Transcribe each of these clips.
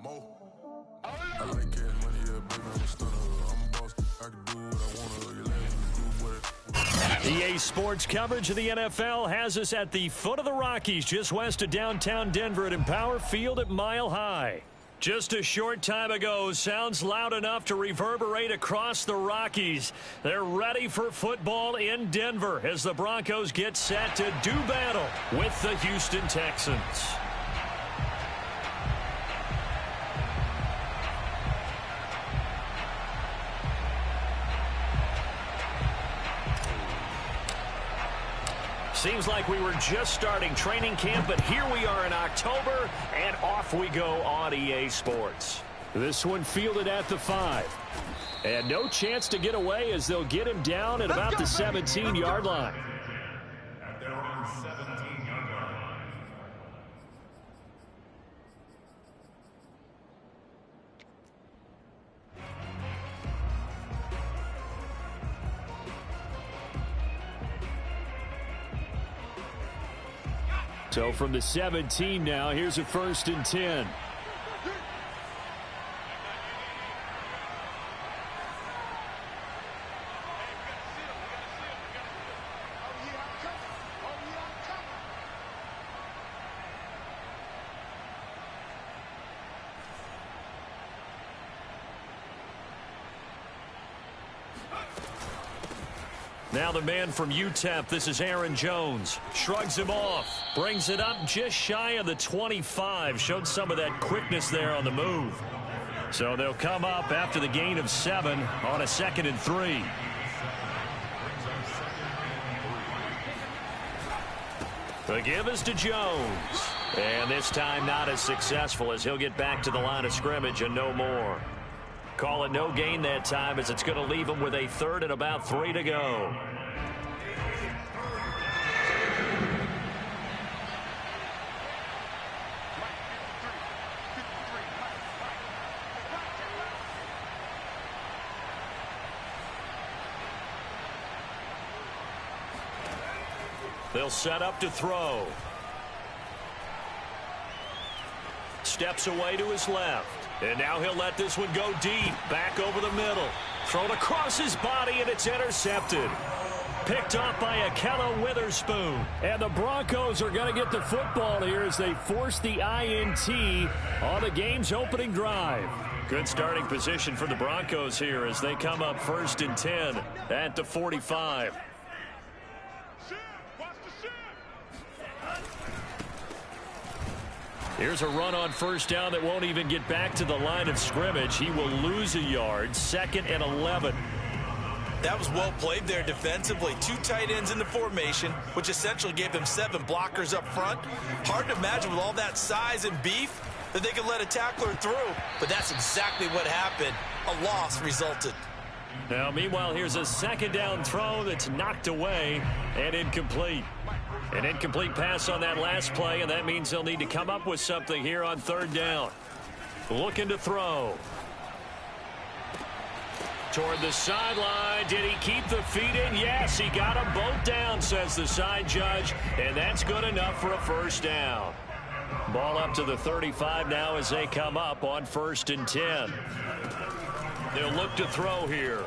Mo. I like cash money, yeah, baby, I'm a stunner. I'm a boss, I can do what I wanna. EA Sports coverage of the NFL has us at the foot of the Rockies, just west of downtown Denver at Empower Field at Mile High. Just a short time ago, sounds loud enough to reverberate across the Rockies. They're ready for football in Denver as the Broncos get set to do battle with the Houston Texans. Seems like we were just starting training camp, but here we are in October, and off we go on EA Sports. This one fielded at the 5. And no chance to get away as they'll get him down at about the 17-yard line. At their own 17-yard line. So from the 17 now, here's a 1st and 10. Now the man from UTEP, this is Aaron Jones. Shrugs him off, brings it up just shy of the 25. Showed some of that quickness there on the move. So they'll come up after the gain of 7 on a 2nd and 3. The give is to Jones. And this time not as successful as he'll get back to the line of scrimmage and no more. Call it no gain that time as it's going to leave him with a 3rd and about 3 to go. They'll set up to throw. Steps away to his left. And now he'll let this one go deep. Back over the middle. Thrown across his body, and it's intercepted. Picked off by Ahkello Witherspoon. And the Broncos are going to get the football here as they force the INT on the game's opening drive. Good starting position for the Broncos here as they come up 1st and 10 at the 45. Here's a run on 1st down that won't even get back to the line of scrimmage. He will lose a yard. 2nd and 11. That was well played there defensively. 2 tight ends in the formation, which essentially gave them 7 blockers up front. Hard to imagine with all that size and beef that they could let a tackler through. But that's exactly what happened. A loss resulted. Now, meanwhile, here's a 2nd down throw that's knocked away and incomplete. An incomplete pass on that last play, and that means they'll need to come up with something here on 3rd down. Looking to throw. Toward the sideline. Did he keep the feet in? Yes, he got them both down, says the side judge, and that's good enough for a 1st down. Ball up to the 35 now as they come up on 1st and 10. They'll look to throw here.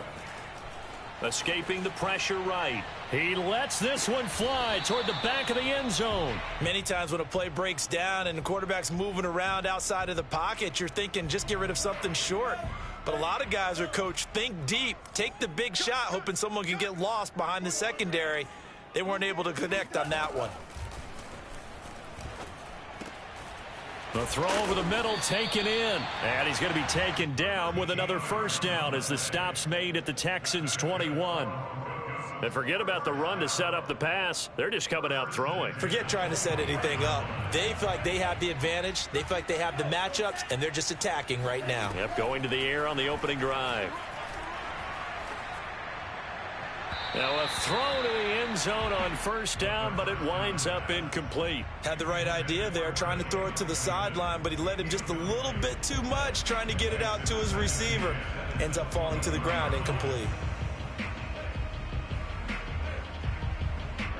Escaping the pressure right. He lets this one fly toward the back of the end zone. Many times when a play breaks down and the quarterback's moving around outside of the pocket, you're thinking just get rid of something short. But a lot of guys are coached, think deep, take the big shot, hoping someone can get lost behind the secondary. They weren't able to connect on that one. The throw over the middle taken in. And he's going to be taken down with another 1st down as the stop's made at the Texans' 21. And forget about the run to set up the pass. They're just coming out throwing. Forget trying to set anything up. They feel like they have the advantage. They feel like they have the matchups, and they're just attacking right now. Yep, going to the air on the opening drive. Now a throw to the end zone on 1st down, but it winds up incomplete. Had the right idea there, trying to throw it to the sideline, but he let him just a little bit too much, trying to get it out to his receiver. Ends up falling to the ground, incomplete.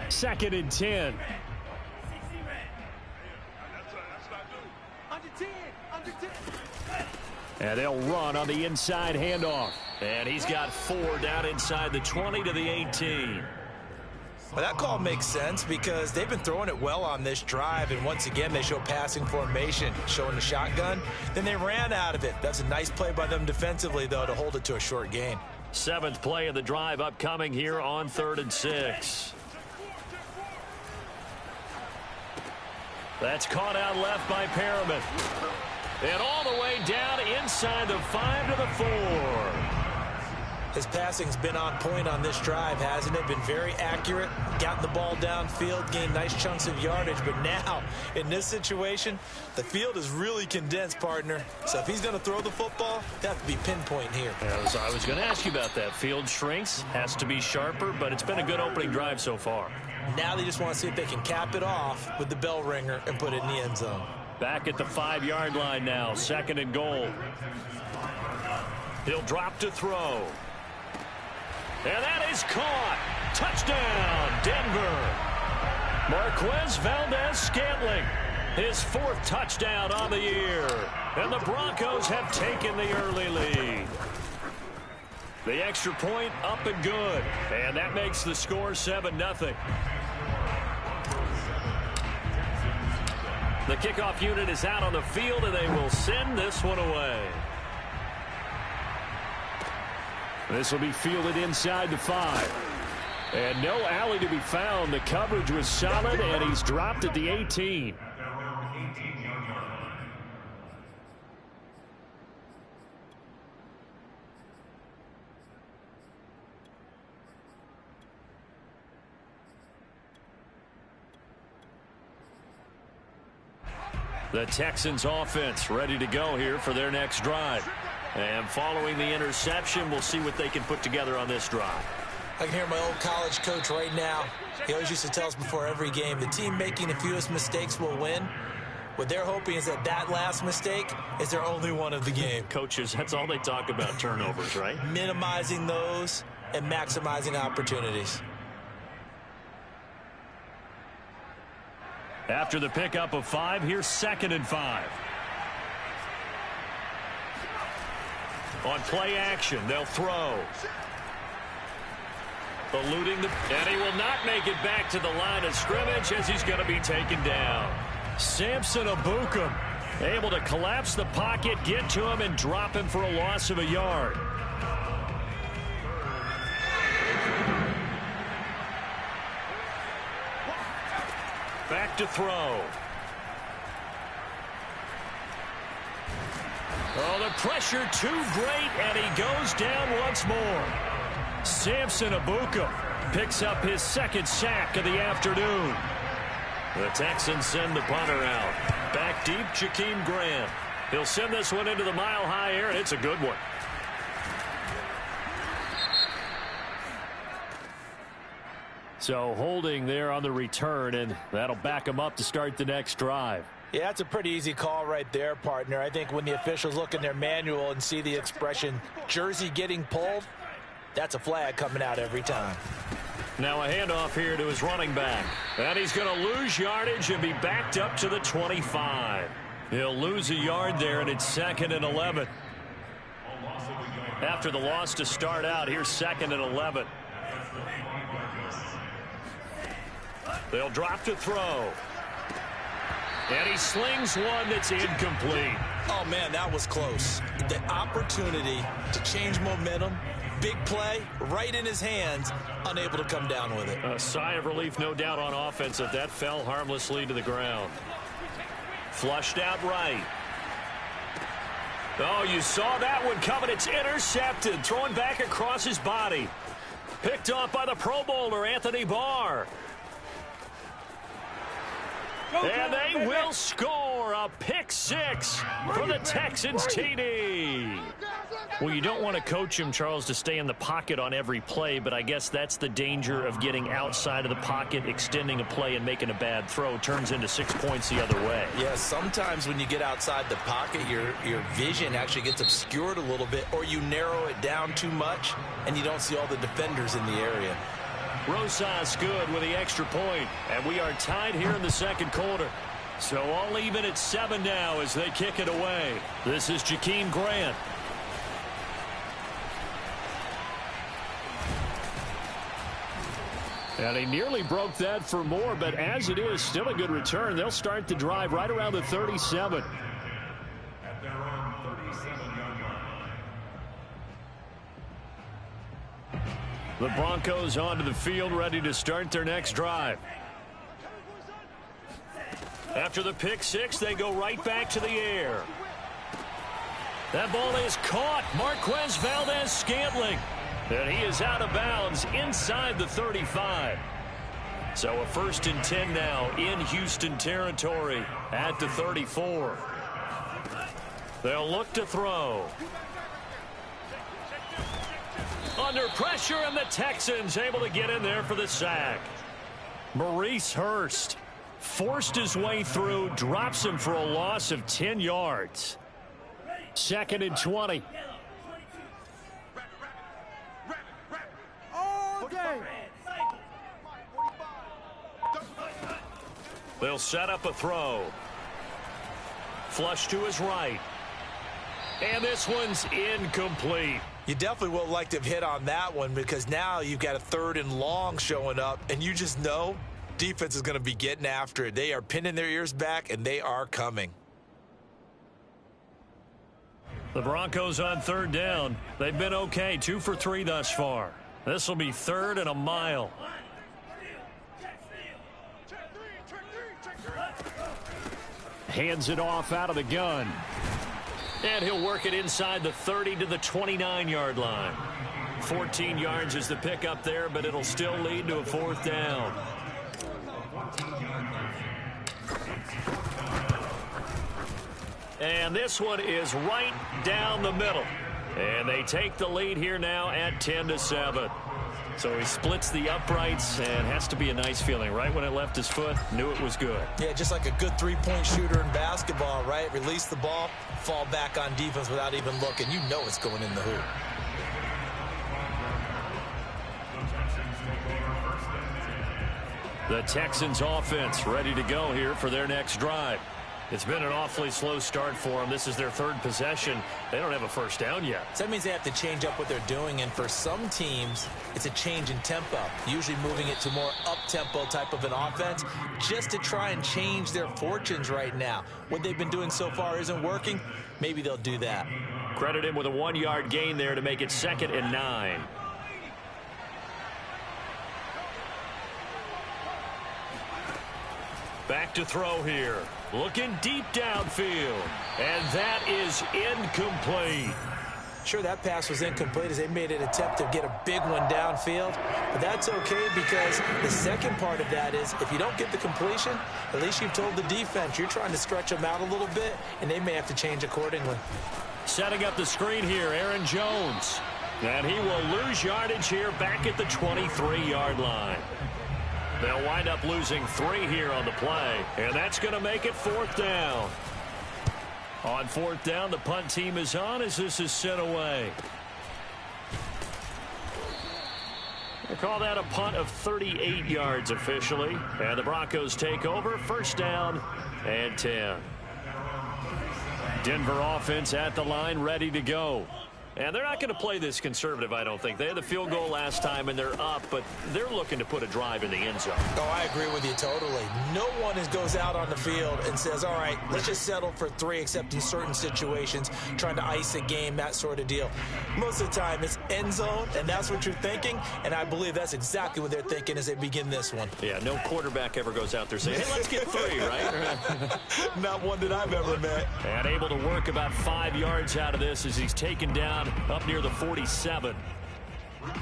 2nd and 10. And they'll run on the inside handoff. And he's got 4 down inside the 20 to the 18. Well, that call makes sense because they've been throwing it well on this drive, and once again they show passing formation, showing the shotgun. Then they ran out of it. That's a nice play by them defensively, though, to hold it to a short gain. 7th play of the drive upcoming here on 3rd and 6. That's caught out left by Perriman. And all the way down inside the 5 to the 4. His passing's been on point on this drive, hasn't it? Been very accurate, gotten the ball downfield, gained nice chunks of yardage. But now, in this situation, the field is really condensed, partner. So if he's going to throw the football, it has to be pinpoint here. I was going to ask you about that. Field shrinks, has to be sharper, but it's been a good opening drive so far. Now they just want to see if they can cap it off with the bell ringer and put it in the end zone. Back at the 5-yard line now, 2nd and goal. He'll drop to throw. And that is caught. Touchdown, Denver. Marquez Valdez-Scantling, his 4th touchdown on the year. And the Broncos have taken the early lead. The extra point up and good. And that makes the score 7-0. The kickoff unit is out on the field, and they will send this one away. This will be fielded inside the 5. And no alley to be found. The coverage was solid, and he's dropped at the 18. The Texans offense ready to go here for their next drive. And following the interception, we'll see what they can put together on this drive. I can hear my old college coach right now. He always used to tell us before every game, the team making the fewest mistakes will win. What they're hoping is that last mistake is their only one of the game. Coaches, that's all they talk about, turnovers, right? Minimizing those and maximizing opportunities. After the pickup of 5, here's 2nd and 5. On play action, they'll throw. Eluding and he will not make it back to the line of scrimmage as he's going to be taken down. Samson Ebukam able to collapse the pocket, get to him, and drop him for a loss of a yard. Back to throw. Oh, the pressure too great, and he goes down once more. Samson Ebukam picks up his 2nd sack of the afternoon. The Texans send the punter out. Back deep, Jakeem Grant. He'll send this one into the mile-high air, and it's a good one. So holding there on the return, and that'll back him up to start the next drive. Yeah, that's a pretty easy call right there, partner. I think when the officials look in their manual and see the expression jersey getting pulled, that's a flag coming out every time. Now a handoff here to his running back. And he's going to lose yardage and be backed up to the 25. He'll lose a yard there, and it's 2nd and 11. After the loss to start out, here's 2nd and 11. They'll drop to throw. And he slings one that's incomplete. Oh, man, that was close. The opportunity to change momentum, big play, right in his hands, unable to come down with it. A sigh of relief, no doubt, on offense if that fell harmlessly to the ground. Flushed out right. Oh, you saw that one coming. It's intercepted. Thrown back across his body. Picked off by the Pro Bowler, Anthony Barr. And they will score a pick 6 for the Texans TD. Well, you don't want to coach him, Charles, to stay in the pocket on every play, but I guess that's the danger of getting outside of the pocket, extending a play, and making a bad throw. Turns into 6 points the other way. Yeah, sometimes when you get outside the pocket, your vision actually gets obscured a little bit, or you narrow it down too much, and you don't see all the defenders in the area. Rosas good with the extra point, and we are tied here in the 2nd quarter. So all even at 7 now as they kick it away. This is Jakeem Grant. And he nearly broke that for more, but as it is, still a good return. They'll start the drive right around the 37. At their own 37-yard line. The Broncos onto the field, ready to start their next drive. After the pick six, they go right back to the air. That ball is caught. Marquez Valdes-Scantling. And he is out of bounds inside the 35. So a 1st and 10 now in Houston territory at the 34. They'll look to throw. Under pressure, and the Texans able to get in there for the sack. Maurice Hurst forced his way through, drops him for a loss of 10 yards. 2nd and 20. They'll set up a throw. Flush to his right. And this one's incomplete. You definitely would like to have hit on that one because now you've got a 3rd and long showing up, and you just know defense is going to be getting after it. They are pinning their ears back, and they are coming. The Broncos on 3rd down. They've been okay, 2 for 3 thus far. This will be 3rd and a mile. Hands it off out of the gun. And he'll work it inside the 30 to the 29-yard line. 14 yards is the pickup there, but it'll still lead to a 4th down. And this one is right down the middle. And they take the lead here now at 10-7. So he splits the uprights, and has to be a nice feeling. Right when it left his foot, knew it was good. Yeah, just like a good three-point shooter in basketball, right? Release the ball, fall back on defense without even looking. You know it's going in the hoop. The Texans offense ready to go here for their next drive. It's been an awfully slow start for them. This is their 3rd possession. They don't have a 1st down yet. So that means they have to change up what they're doing, and for some teams, it's a change in tempo, usually moving it to more up-tempo type of an offense just to try and change their fortunes right now. What they've been doing so far isn't working. Maybe they'll do that. Credit him with a 1-yard gain there to make it 2nd and 9. Back to throw here. Looking deep downfield. And that is incomplete. Sure, that pass was incomplete as they made an attempt to get a big one downfield. But that's okay because the second part of that is if you don't get the completion, at least you've told the defense you're trying to stretch them out a little bit, and they may have to change accordingly. Setting up the screen here, Aaron Jones. And he will lose yardage here back at the 23-yard line. They'll wind up losing 3 here on the play, and that's going to make it 4th down. On 4th down, the punt team is on as this is sent away. They call that a punt of 38 yards officially, and the Broncos take over. 1st down and 10. Denver offense at the line, ready to go. And they're not going to play this conservative, I don't think. They had the field goal last time, and they're up, but they're looking to put a drive in the end zone. Oh, I agree with you totally. No one goes out on the field and says, all right, let's just settle for 3, except in certain situations, trying to ice a game, that sort of deal. Most of the time, it's end zone, and that's what you're thinking, and I believe that's exactly what they're thinking as they begin this one. Yeah, no quarterback ever goes out there saying, hey, let's get 3, right? Not one that I've ever met. And able to work about 5 yards out of this as he's taken down up near the 47.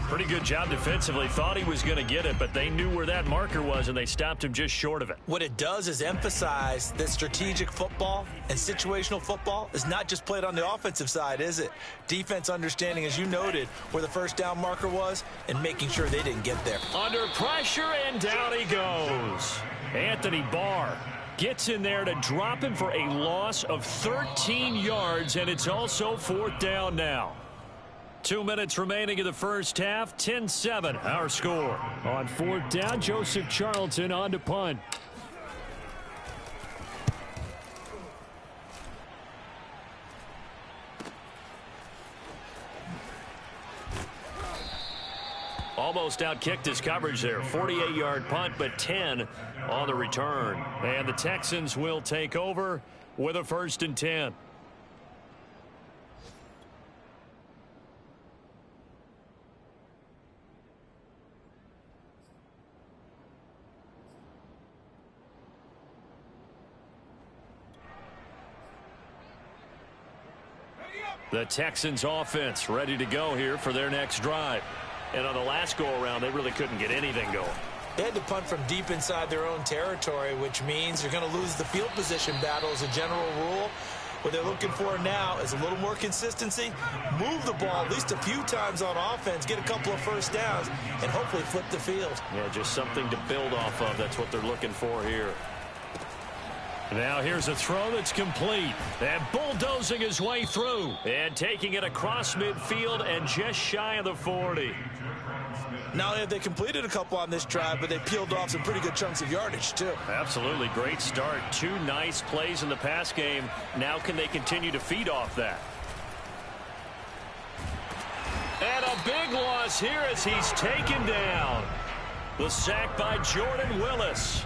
Pretty good job defensively. Thought he was going to get it, but they knew where that marker was, and they stopped him just short of it. What it does is emphasize that strategic football and situational football is not just played on the offensive side, is it? Defense understanding, as you noted, where the 1st down marker was and making sure they didn't get there. Under pressure, and down he goes. Anthony Barr gets in there to drop him for a loss of 13 yards, and it's also 4th down now. 2 minutes remaining in the first half. 10-7 our score. On 4th down, Joseph Charlton on to punt. almost outkicked his coverage there. 48-yard punt, but 10 on the return. And the Texans will take over with a 1st and 10. The Texans offense ready to go here for their next drive. And on the last go-around, they really couldn't get anything going. They had to punt from deep inside their own territory, which means you're going to lose the field position battle as a general rule. What they're looking for now is a little more consistency, move the ball at least a few times on offense, get a couple of first downs, and hopefully flip the field. Yeah, just something to build off of. That's what they're looking for here. Now here's a throw that's complete. And bulldozing his way through. And taking it across midfield and just shy of the 40. Not only have they completed a couple on this drive, but they peeled off some pretty good chunks of yardage, too. Absolutely. Great start. 2 nice plays in the pass game. Now can they continue to feed off that? And a big loss here as he's taken down. The sack by Jordan Willis.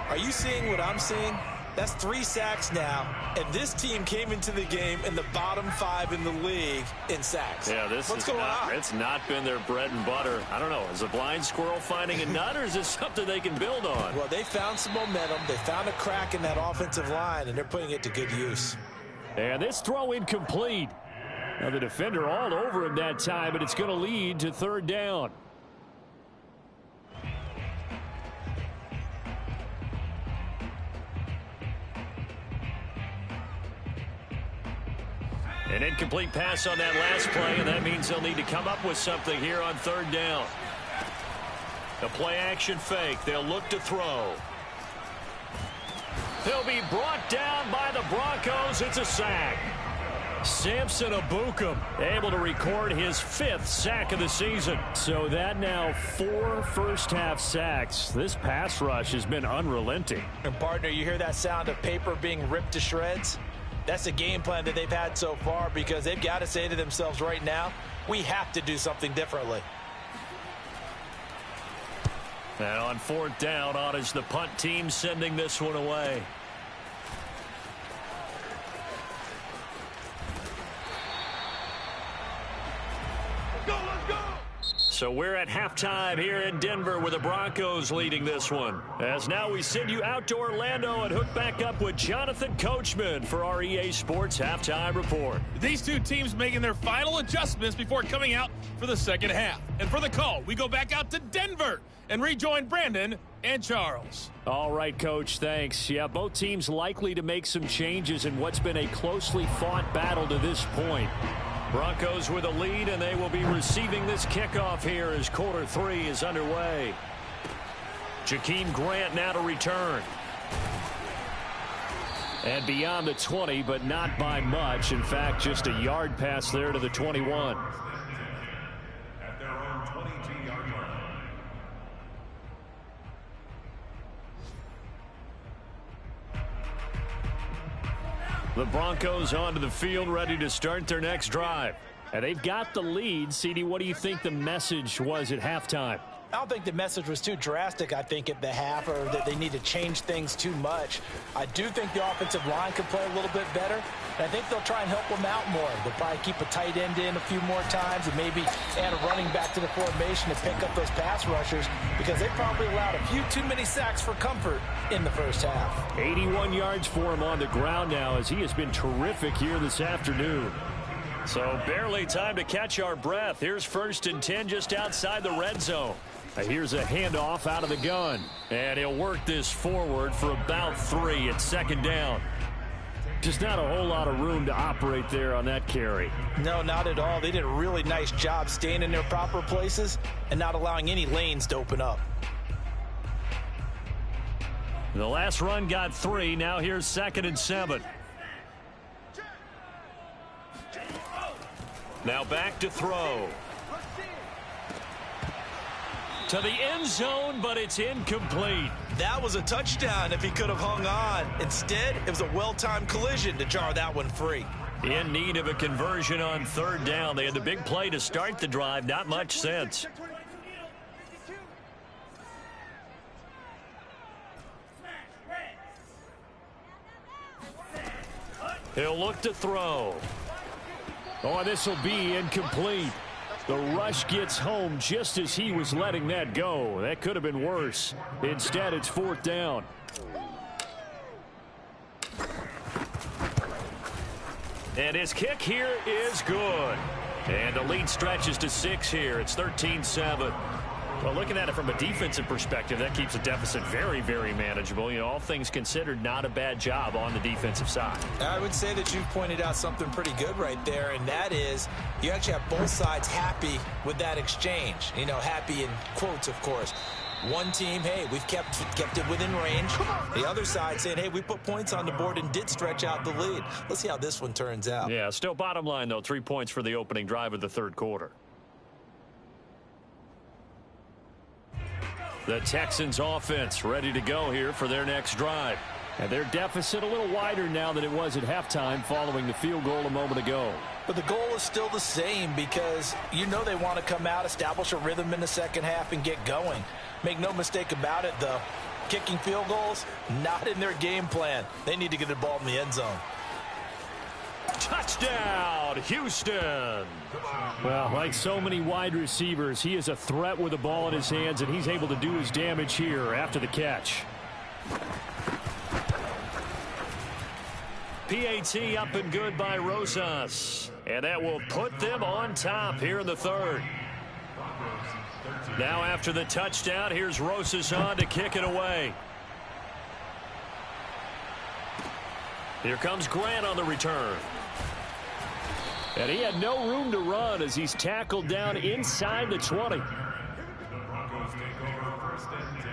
Are you seeing what I'm seeing? That's 3 sacks now, and this team came into the game in the bottom 5 in the league in sacks. Yeah, what's going on? It's not been their bread and butter. I don't know. Is a blind squirrel finding a nut, or is this something they can build on? Well, they found some momentum. They found a crack in that offensive line, and they're putting it to good use. And this throw incomplete. Now the defender all over him that time, but it's going to lead to 3rd down. An incomplete pass on that last play, and that means they'll need to come up with something here on 3rd down. A play-action fake. They'll look to throw. He'll be brought down by the Broncos. It's a sack. Samson Ebukam able to record his 5th sack of the season. So that now 4 first-half sacks. This pass rush has been unrelenting. And partner, you hear that sound of paper being ripped to shreds? That's the game plan that they've had so far, because they've got to say to themselves right now, we have to do something differently. And on 4th down, on is the punt team sending this one away. So we're at halftime here in Denver with the Broncos leading this one. As now we send you out to Orlando and hook back up with Jonathan Coachman for our EA Sports Halftime Report. These two teams making their final adjustments before coming out for the second half. And for the call, we go back out to Denver and rejoin Brandon and Charles. All right, Coach, thanks. Yeah, both teams likely to make some changes in what's been a closely fought battle to this point. Broncos with a lead, and they will be receiving this kickoff here as quarter 3 is underway. Jakeem Grant now to return. And beyond the 20, but not by much. In fact, just a yard pass there to the 21. At their own 22-yard line. The Broncos onto the field, ready to start their next drive. And they've got the lead. CD, what do you think the message was at halftime? I don't think the message was too drastic, I think, at the half, or that they need to change things too much. I do think the offensive line could play a little bit better, and I think they'll try and help them out more. They'll probably keep a tight end in a few more times and maybe add a running back to the formation to pick up those pass rushers, because they probably allowed a few too many sacks for comfort in the first half. 81 yards for him on the ground now, as he has been terrific here this afternoon. So barely time to catch our breath. Here's 1st and 10 just outside the red zone. Here's a handoff out of the gun. And he'll work this forward for about 3 at 2nd down. Just not a whole lot of room to operate there on that carry. No, not at all. They did a really nice job staying in their proper places and not allowing any lanes to open up. The last run got 3. Now here's 2nd and 7. Now back to throw. To the end zone, but it's incomplete. That was a touchdown if he could have hung on. Instead, it was a well-timed collision to jar that one free. In need of a conversion on 3rd down. They had the big play to start the drive. Not much sense. He'll look to throw. Oh, this will be incomplete. The rush gets home just as he was letting that go. That could have been worse. Instead, it's 4th down. And his kick here is good. And the lead stretches to 6 here. It's 13-7. Well, looking at it from a defensive perspective, that keeps the deficit very, very manageable. You know, all things considered, not a bad job on the defensive side. I would say that you've pointed out something pretty good right there, and that is you actually have both sides happy with that exchange. You know, happy in quotes, of course. One team, hey, we've kept it within range. The other side saying, hey, we put points on the board and did stretch out the lead. Let's see how this one turns out. Yeah, still bottom line, though, 3 points for the opening drive of the 3rd quarter. The Texans offense ready to go here for their next drive. And their deficit a little wider now than it was at halftime following the field goal a moment ago. But the goal is still the same because you know they want to come out, establish a rhythm in the second half, and get going. Make no mistake about it, though. Kicking field goals, not in their game plan. They need to get the ball in the end zone. Touchdown, Houston. Well, like so many wide receivers, he is a threat with the ball in his hands, and he's able to do his damage here after the catch. PAT up and good by Rosas. And that will put them on top here in the 3rd. Now after the touchdown, here's Rosas on to kick it away. Here comes Grant on the return. And he had no room to run as he's tackled down inside the 20. The Broncos take over 1st and 10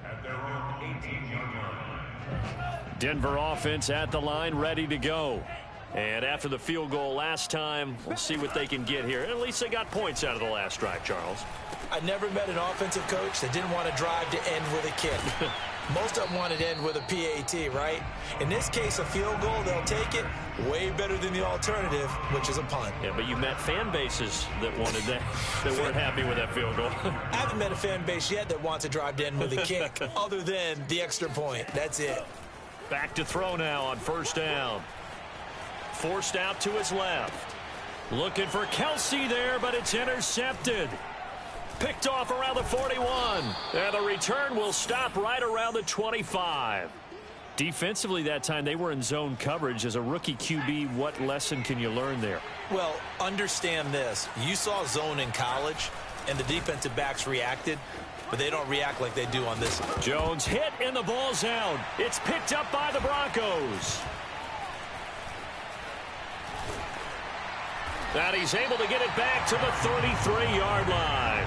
at their own 18-yard line. Denver offense at the line, ready to go. And after the field goal last time, we'll see what they can get here. At least they got points out of the last drive, Charles. I never met an offensive coach that didn't want to drive to end with a kick. Most of them wanted to end with a PAT, right? In this case, a field goal, they'll take it. Way better than the alternative, which is a punt. Yeah, but you met fan bases that wanted that weren't happy with that field goal. I haven't met a fan base yet that wants to drive to end with a kick other than the extra point. That's it. Back to throw now on 1st down. Forced out to his left. Looking for Kelsey there, but it's intercepted. Picked off around the 41. And the return will stop right around the 25. Defensively that time, they were in zone coverage. As a rookie QB, what lesson can you learn there? Well, understand this. You saw zone in college, and the defensive backs reacted, but they don't react like they do on this. Jones hit, and the ball's out. It's picked up by the Broncos. And he's able to get it back to the 33-yard line.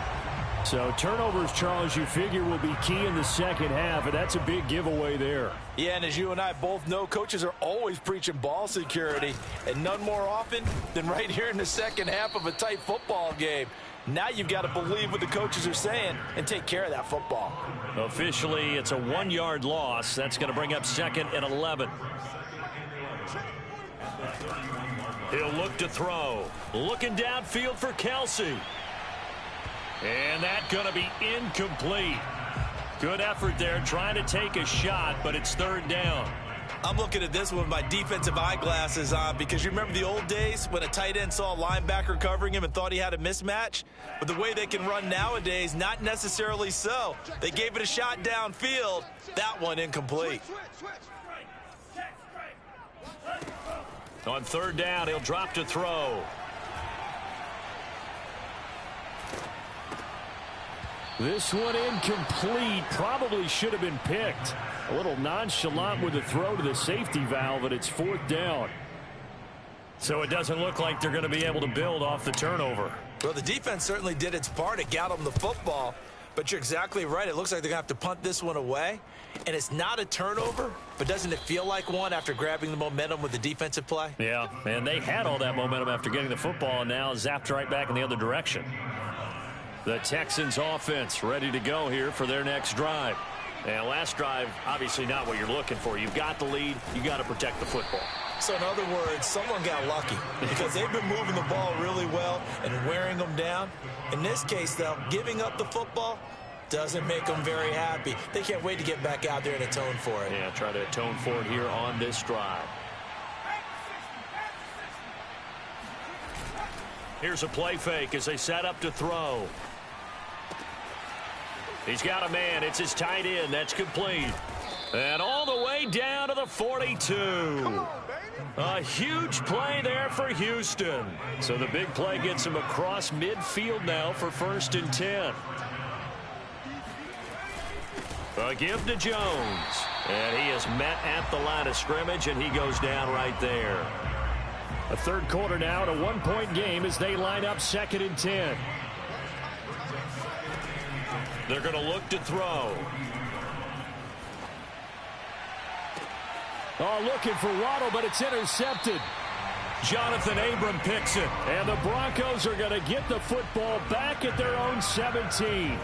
So turnovers, Charles, you figure will be key in the second half, and that's a big giveaway there. Yeah, and as you and I both know, coaches are always preaching ball security, and none more often than right here in the second half of a tight football game. Now you've got to believe what the coaches are saying and take care of that football. Officially, it's a 1-yard loss. That's going to bring up 2nd and 11. He'll look to throw. Looking downfield for Kelsey. And that's going to be incomplete. Good effort there trying to take a shot, but it's 3rd down. I'm looking at this one with my defensive eyeglasses on because you remember the old days when a tight end saw a linebacker covering him and thought he had a mismatch? But the way they can run nowadays, not necessarily so. They gave it a shot downfield. That one incomplete. On 3rd down, he'll drop to throw. This one incomplete. Probably should have been picked. A little nonchalant with the throw to the safety valve, and it's 4th down. So it doesn't look like they're going to be able to build off the turnover. Well, the defense certainly did its part. It got them the football. But you're exactly right. It looks like they're going to have to punt this one away. And it's not a turnover, but doesn't it feel like one after grabbing the momentum with the defensive play? Yeah, and they had all that momentum after getting the football, and now zapped right back in the other direction. The Texans offense ready to go here for their next drive. And last drive, obviously not what you're looking for. You've got the lead. You got to protect the football. So in other words, someone got lucky because they've been moving the ball really well and wearing them down. In this case, though, giving up the football doesn't make them very happy. They can't wait to get back out there and atone for it. Yeah, try to atone for it here on this drive. Here's a play fake as they set up to throw. He's got a man. It's his tight end. That's complete. And all the way down to the 42. A huge play there for Houston. So the big play gets him across midfield now for 1st and 10. A give to Jones. And he is met at the line of scrimmage, and he goes down right there. A third quarter now, and a one-point game as they line up 2nd and 10. They're going to look to throw. Oh, looking for Waddle, but it's intercepted. Jonathan Abram picks it, and the Broncos are going to get the football back at their own 17.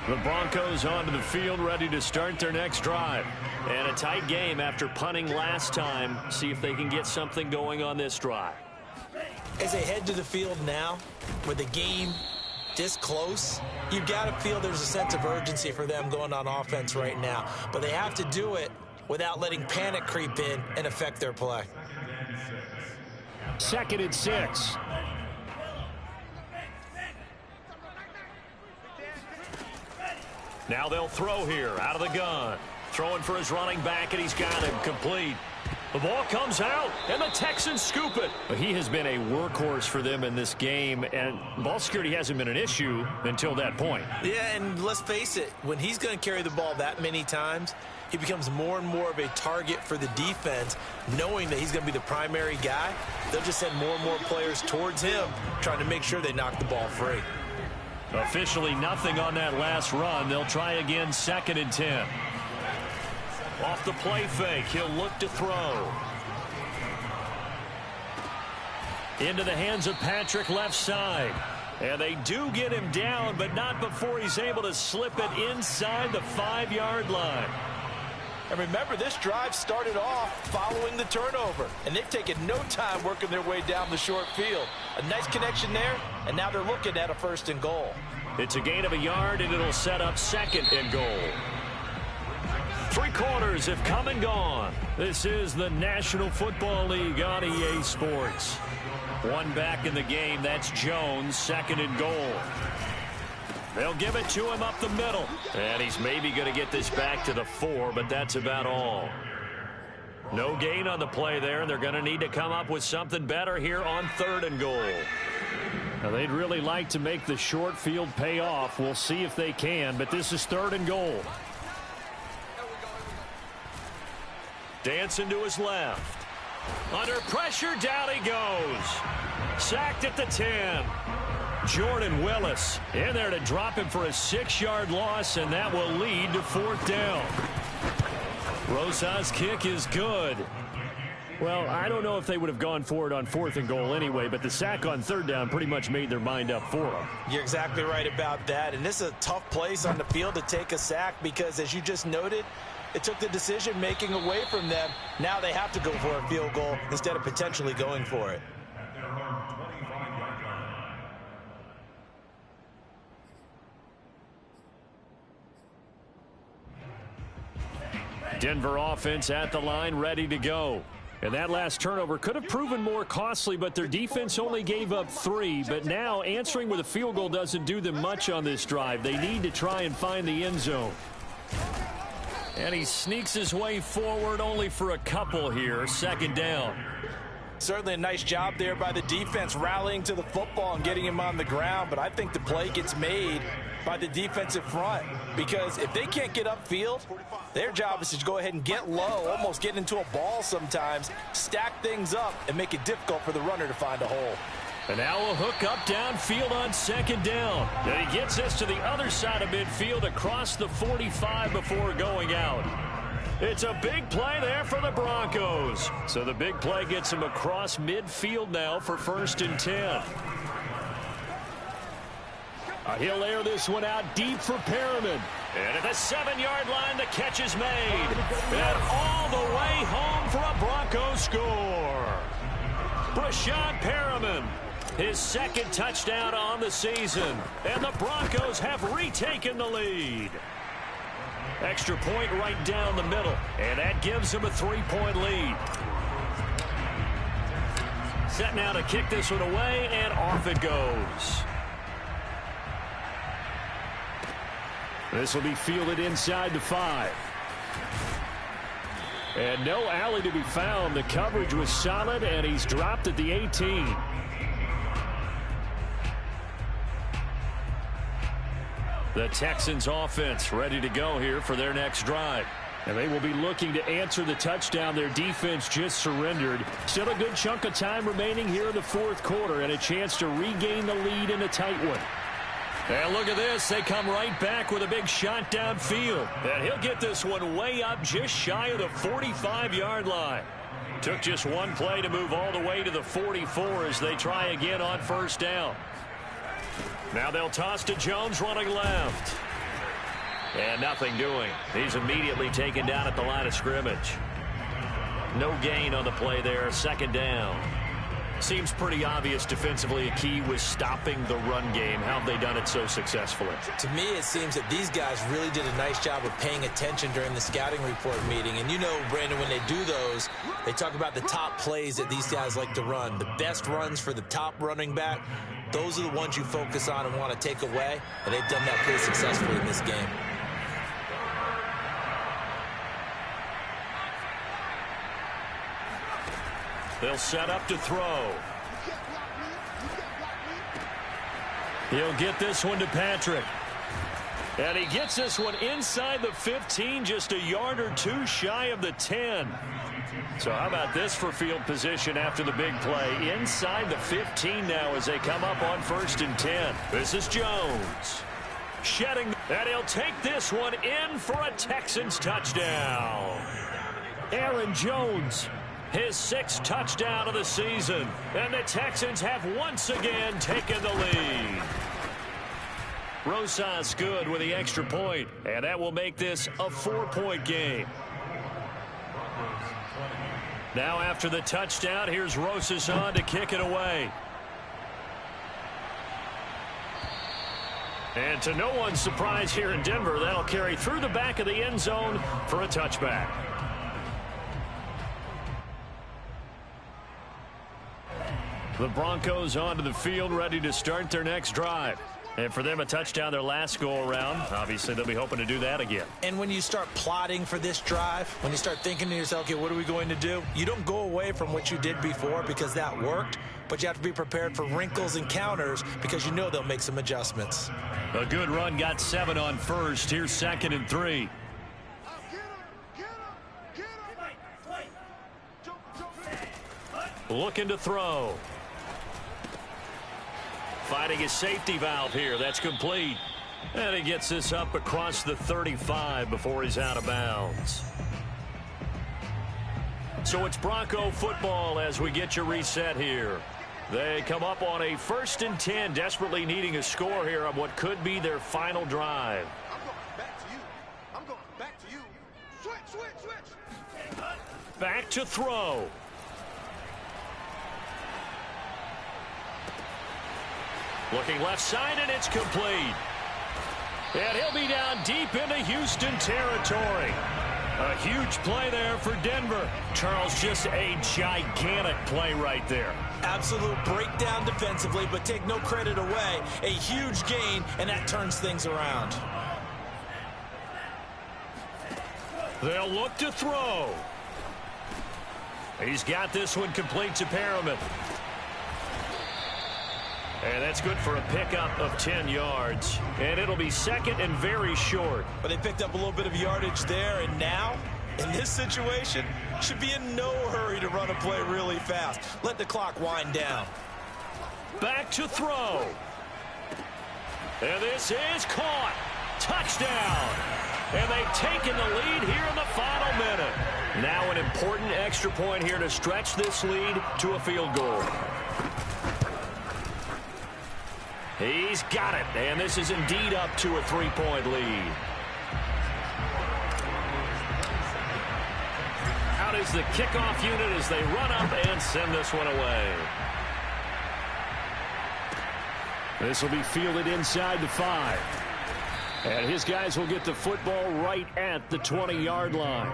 The Broncos onto the field, ready to start their next drive. And a tight game after punting last time. See if they can get something going on this drive. As they head to the field now, with the game this close, you've got to feel there's a sense of urgency for them going on offense right now. But they have to do it without letting panic creep in and affect their play. 2nd and 6. Now they'll throw here out of the gun. Throwing for his running back, and he's got him complete. The ball comes out, and the Texans scoop it. He has been a workhorse for them in this game, and ball security hasn't been an issue until that point. Yeah, and let's face it, when he's going to carry the ball that many times, he becomes more and more of a target for the defense, knowing that he's going to be the primary guy. They'll just send more and more players towards him, trying to make sure they knock the ball free. Officially nothing on that last run. They'll try again 2nd and 10. Off the play fake, he'll look to throw. Into the hands of Patrick left side. And they do get him down, but not before he's able to slip it inside the 5-yard line. And remember, this drive started off following the turnover, and they've taken no time working their way down the short field. A nice connection there, and now they're looking at a 1st and goal. It's a gain of a yard, and it'll set up 2nd and goal. 3 quarters have come and gone. This is the National Football League on EA Sports. One back in the game, that's Jones, 2nd and goal. They'll give it to him up the middle. And he's maybe going to get this back to the 4, but that's about all. No gain on the play there, and they're going to need to come up with something better here on 3rd and goal. Now, they'd really like to make the short field pay off. We'll see if they can, but this is 3rd and goal. Dancing to his left. Under pressure, down he goes. Sacked at the 10. Jordan Willis in there to drop him for a 6-yard loss, and that will lead to 4th down. Rosas' kick is good. Well, I don't know if they would have gone for it on 4th and goal anyway, but the sack on 3rd down pretty much made their mind up for them. You're exactly right about that, and this is a tough place on the field to take a sack because, as you just noted, it took the decision-making away from them. Now they have to go for a field goal instead of potentially going for it. Denver offense at the line, ready to go. And that last turnover could have proven more costly, but their defense only gave up 3. But now answering with a field goal doesn't do them much on this drive. They need to try and find the end zone. And he sneaks his way forward only for a couple here. 2nd down. Certainly a nice job there by the defense rallying to the football and getting him on the ground. But I think the play gets made by the defensive front, because if they can't get upfield, their job is to go ahead and get low, almost get into a ball sometimes, stack things up, and make it difficult for the runner to find a hole. And now a hook up downfield on 2nd down. And he gets this to the other side of midfield across the 45 before going out. It's a big play there for the Broncos. So the big play gets him across midfield now for 1st and 10. He'll air this one out deep for Perriman. And at the 7-yard line, the catch is made. And all the way home for a Broncos score. Breshad Perriman, his 2nd touchdown on the season. And the Broncos have retaken the lead. Extra point right down the middle. And that gives him a 3-point lead. Set now to kick this one away, and off it goes. This will be fielded inside the 5. And no alley to be found. The coverage was solid, and he's dropped at the 18. The Texans offense ready to go here for their next drive. And they will be looking to answer the touchdown their defense just surrendered. Still a good chunk of time remaining here in the fourth quarter and a chance to regain the lead in a tight one. And look at this. They come right back with a big shot downfield. And he'll get this one way up just shy of the 45-yard line. Took just one play to move all the way to the 44 as they try again on first down. Now they'll toss to Jones running left. And nothing doing. He's immediately taken down at the line of scrimmage. No gain on the play there. Second down. Seems pretty obvious defensively a key was stopping the run game. How have they done it so successfully? To me, it seems that these guys really did a nice job of paying attention during the scouting report meeting. And you know, Brandon, when they do those, they talk about the top plays that these guys like to run. The best runs for the top running back, those are the ones you focus on and want to take away. And they've done that pretty successfully in this game. They'll set up to throw. He'll get this one to Patrick. And he gets this one inside the 15, just a yard or two shy of the 10. So how about this for field position after the big play? Inside the 15 now as they come up on 1st and 10. This is Jones. Shedding, and he'll take this one in for a Texans touchdown. Aaron Jones, his 6th touchdown of the season. And the Texans have once again taken the lead. Rosas good with the extra point, and that will make this a 4-point game. Now after the touchdown, here's Rosas on to kick it away. And to no one's surprise here in Denver, that'll carry through the back of the end zone for a touchback. The Broncos onto the field, ready to start their next drive. And for them, a touchdown their last go-around. Obviously, they'll be hoping to do that again. And when you start plotting for this drive, when you start thinking to yourself, okay, what are we going to do? You don't go away from what you did before because that worked, but you have to be prepared for wrinkles and counters because you know they'll make some adjustments. A good run, got 7 on first. Here's 2nd and 3. Looking to throw. Finding his safety valve here. That's complete. And he gets this up across the 35 before he's out of bounds. So it's Bronco football as we get you reset here. They come up on a 1st and 10, desperately needing a score here on what could be their final drive. I'm going back to you. I'm going back to you. Switch. Back to throw. Looking left side, and it's complete. And he'll be down deep into Houston territory. A huge play there for Denver. Charles, just a gigantic play right there. Absolute breakdown defensively, but take no credit away. A huge gain, and that turns things around. They'll look to throw. He's got this one complete to Perriman. And that's good for a pickup of 10 yards. And it'll be 2nd and very short. But they picked up a little bit of yardage there, and now, in this situation, should be in no hurry to run a play really fast. Let the clock wind down. Back to throw. And this is caught. Touchdown. And they've taken the lead here in the final minute. Now an important extra point here to stretch this lead to a field goal. He's got it, and this is indeed up to a 3-point lead. Out is the kickoff unit as they run up and send this one away. This will be fielded inside the 5. And his guys will get the football right at the 20-yard line.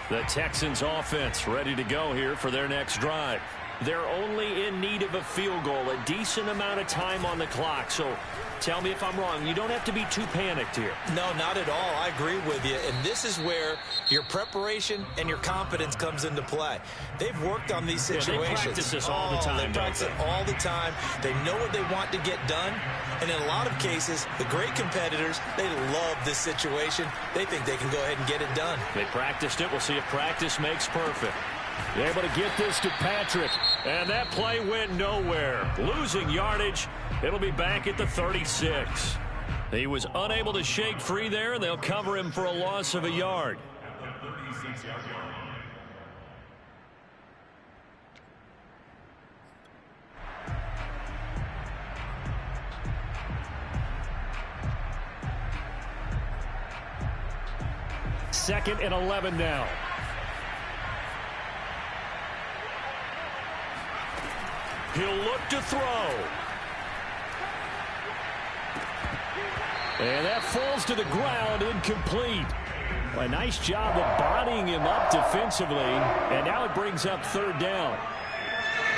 The Texans offense ready to go here for their next drive. They're only in need of a field goal, a decent amount of time on the clock. So tell me if I'm wrong. You don't have to be too panicked here. No, not at all. I agree with you. And this is where your preparation and your confidence comes into play. They've worked on these situations. They practice this all the time. They practice it all the time. They know what they want to get done. And in a lot of cases, the great competitors, they love this situation. They think they can go ahead and get it done. They practiced it. We'll see if practice makes perfect. Able to get this to Patrick. And that play went nowhere. Losing yardage. It'll be back at the 36. He was unable to shake free there, and they'll cover him for a loss of a yard. At the 36-yard line. Second and 11 now. He'll look to throw. And that falls to the ground, incomplete. A nice job of bodying him up defensively. And now it brings up third down.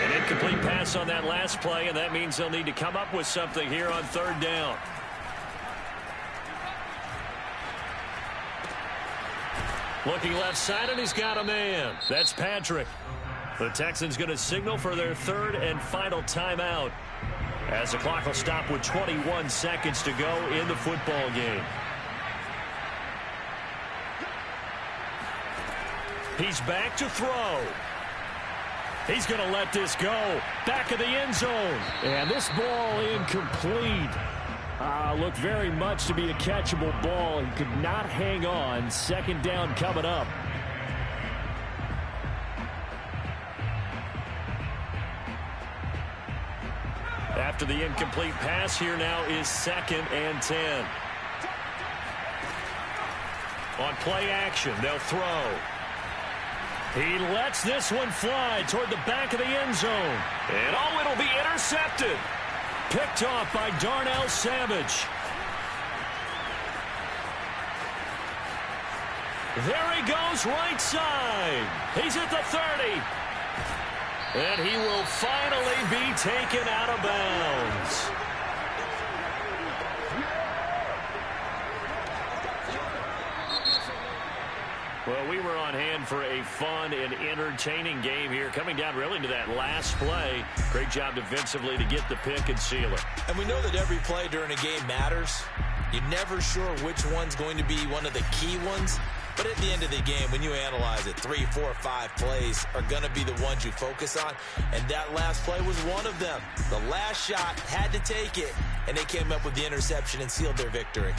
An incomplete pass on that last play, and that means they'll need to come up with something here on third down. Looking left side, and he's got a man. That's Patrick. The Texans going to signal for their third and final timeout as the clock will stop with 21 seconds to go in the football game. He's back to throw. He's going to let this go. Back of the end zone. And this ball incomplete. Looked very much to be a catchable ball. He could not hang on. Second down coming up. After the incomplete pass, here now is 2nd and 10. On play action, they'll throw. He lets this one fly toward the back of the end zone. And oh, it'll be intercepted. Picked off by Darnell Savage. There he goes, right side. He's at the 30. And he will finally be taken out of bounds. Well, we were on hand for a fun and entertaining game here, coming down really to that last play. Great job defensively to get the pick and seal it. And we know that every play during a game matters. You're never sure which one's going to be one of the key ones. But at the end of the game, when you analyze it, 3, 4, 5 plays are going to be the ones you focus on. And that last play was one of them. The last shot had to take it, and they came up with the interception and sealed their victory.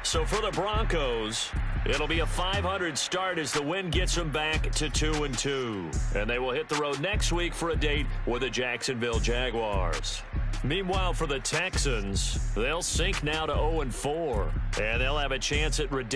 So for the Broncos, it'll be a .500 start as the win gets them back to 2-2. And they will hit the road next week for a date with the Jacksonville Jaguars. Meanwhile, for the Texans, they'll sink now to 0-4, and they'll have a chance at redemption.